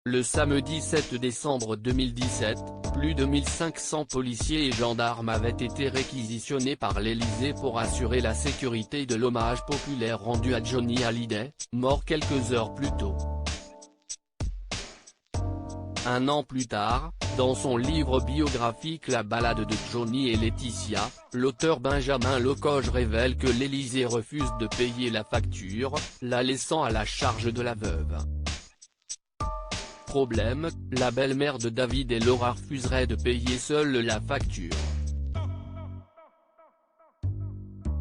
Le samedi 7 décembre 2017, plus de 1500 policiers et gendarmes avaient été réquisitionnés par l'Élysée pour assurer la sécurité de l'hommage populaire rendu à Johnny Hallyday, mort quelques heures plus tôt. Un an plus tard, dans son livre biographique La balade de Johnny et Laetitia, l'auteur Benjamin Lecoge révèle que l'Élysée refuse de payer la facture, la laissant à la charge de la veuve. Problème, la belle-mère de David et Laura refuserait de payer seule la facture.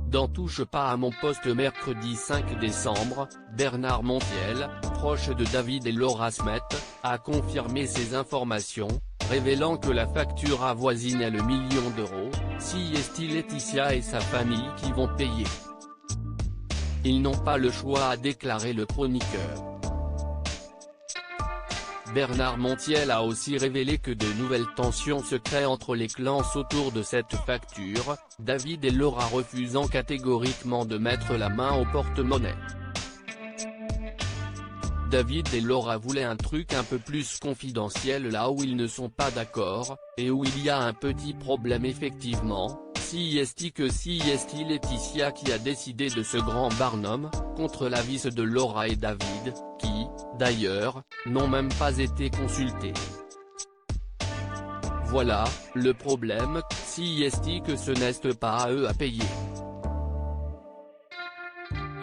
Dans Touche pas à mon poste mercredi 5 décembre, Bernard Montiel, proche de David et Laura Smet, a confirmé ces informations, révélant que la facture avoisinait le million d'euros, si est-il Laetitia et sa famille qui vont payer. Ils n'ont pas le choix, a déclaré le chroniqueur. Bernard Montiel a aussi révélé que de nouvelles tensions se créent entre les clans autour de cette facture, David et Laura refusant catégoriquement de mettre la main au porte-monnaie. David et Laura voulaient un truc un peu plus confidentiel là où ils ne sont pas d'accord, et où il y a un petit problème effectivement, si est-il Laetitia qui a décidé de ce grand barnum, contre l'avis de Laura et David, qui, d'ailleurs, n'ont même pas été consultés. Voilà, le problème, si est-il que ce n'est pas à eux à payer.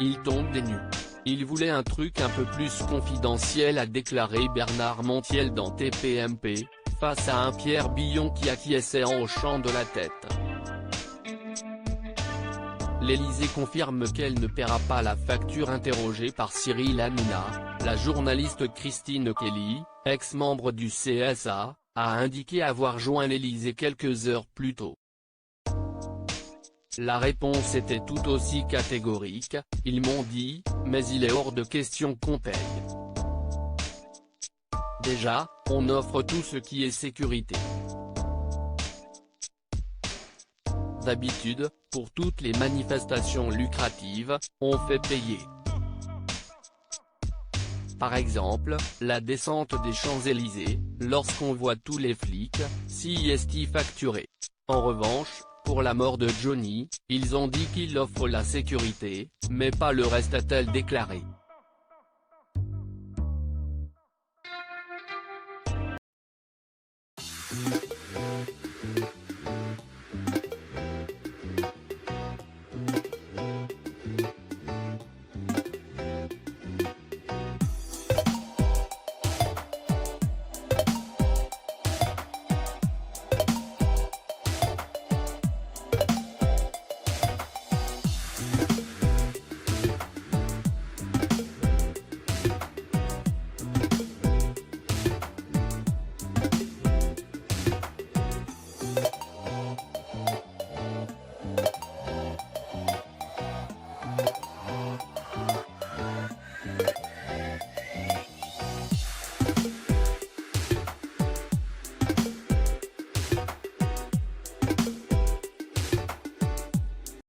Ils tombent des nues. Ils voulaient un truc un peu plus confidentiel, a déclaré Bernard Montiel dans TPMP, face à un Pierre Billon qui acquiesçait en hochant de la tête. L'Élysée confirme qu'elle ne paiera pas la facture. Interrogée par Cyril Hanouna, la journaliste Christine Kelly, ex-membre du CSA, a indiqué avoir joint l'Élysée quelques heures plus tôt. La réponse était tout aussi catégorique, ils m'ont dit, mais il est hors de question qu'on paye. Déjà, on offre tout ce qui est sécurité. D'habitude, pour toutes les manifestations lucratives, on fait payer. Par exemple, la descente des Champs-Élysées, lorsqu'on voit tous les flics, si est-il facturé. En revanche, pour la mort de Johnny, ils ont dit qu'ils offrent la sécurité, mais pas le reste, a-t-elle déclaré.